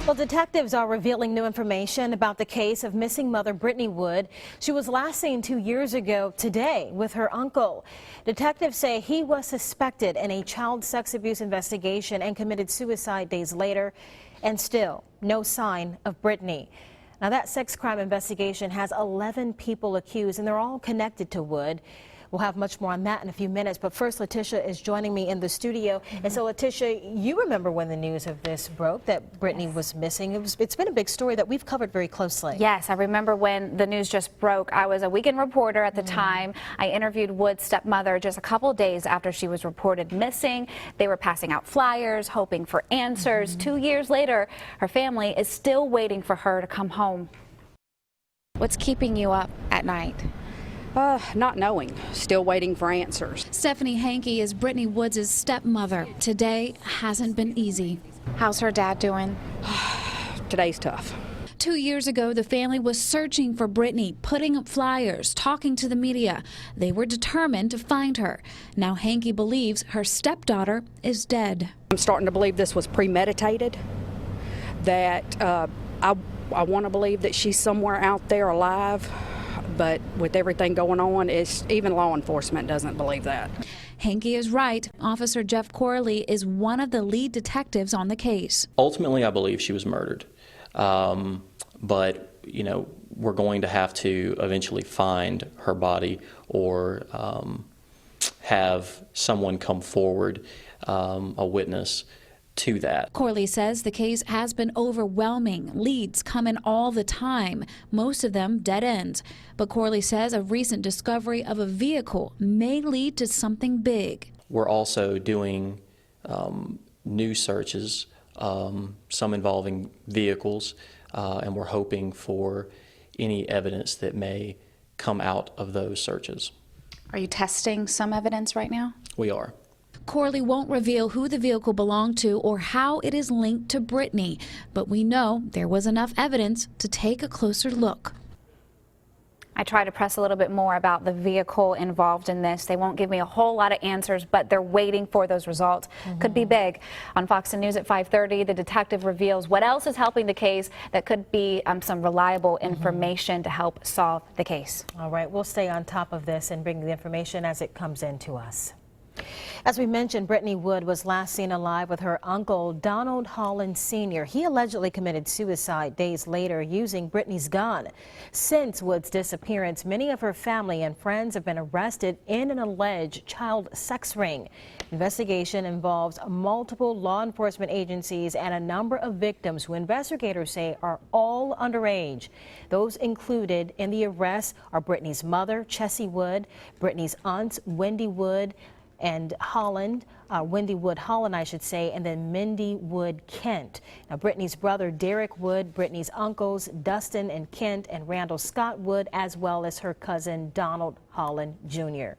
Well, detectives are revealing new information about the case of missing mother Brittney Wood. She was last seen 2 years ago today with her uncle. Detectives say he was suspected in a child sex abuse investigation and committed suicide days later, and still no sign of Brittney. Now, that sex crime investigation has 11 people accused, and they're all connected to Wood. We'll have much more on that in a few minutes, but first Letitia is joining me in the studio. And so, Letitia, you remember when the news of this broke, that Brittney was missing. It's been a big story that we've covered very closely. Yes, I remember when the news just broke. I was a weekend reporter at the time. I interviewed Wood's stepmother just a couple days after she was reported missing. They were passing out flyers, hoping for answers. 2 years later, her family is still waiting for her to come home. What's keeping you up at night? Not knowing. Still waiting for answers. Stephanie Hankey is Brittney Woods' stepmother. Today hasn't been easy. How's her dad doing? Today's tough. 2 years ago, the family was searching for Brittney, putting up flyers, talking to the media. They were determined to find her. Now Hankey believes her stepdaughter is dead. I'm starting to believe this was premeditated, that I want to believe that she's somewhere out there alive. But with everything going on, even law enforcement doesn't believe that. Hankey is right. Officer Jeff Corley is one of the lead detectives on the case. Ultimately, I believe she was murdered. But, you know, we're going to have to eventually find her body or have someone come forward, a witness to that. Corley says the case has been overwhelming. Leads come in all the time, most of them dead ends. But Corley says a recent discovery of a vehicle may lead to something big. We're also doing new searches, some involving vehicles, and we're hoping for any evidence that may come out of those searches. Are you testing some evidence right now? We are. Corley won't reveal who the vehicle belonged to or how it is linked to Brittney, but we know there was enough evidence to take a closer look. I try to press a little bit more about the vehicle involved in this. They won't give me a whole lot of answers, but they're waiting for those results. Could be big. On Fox News at 5:30, the detective reveals what else is helping the case that could be some reliable information to help solve the case. All right, we'll stay on top of this and bring the information as it comes in to us. As we mentioned, Brittney Wood was last seen alive with her uncle, Donald Holland Sr. He allegedly committed suicide days later using Brittney's gun. Since Wood's disappearance, many of her family and friends have been arrested in an alleged child sex ring. Investigation involves multiple law enforcement agencies and a number of victims who investigators say are all underage. Those included in the arrests are Brittney's mother, Chessie Wood, Brittney's aunts, Wendy Wood and Holland, Wendy Wood Holland, I should say, and then Mindy Wood Kent. Now, Brittney's brother, Derek Wood, Brittney's uncles, Dustin and Kent, and Randall Scott Wood, as well as her cousin, Donald Holland Jr.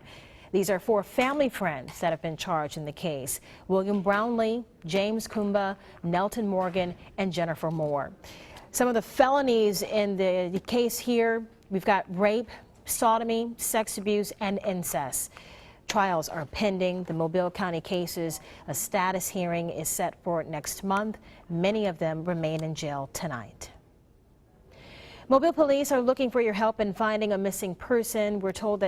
These are 4 family friends that have been charged in the case: William Brownlee, James Kumba, Nelton Morgan, and Jennifer Moore. Some of the felonies in the case here, we've got rape, sodomy, sex abuse, and incest. Trials are pending. The Mobile County cases, a status hearing is set for next month. Many of them remain in jail tonight. Mobile police are looking for your help in finding a missing person. We're told that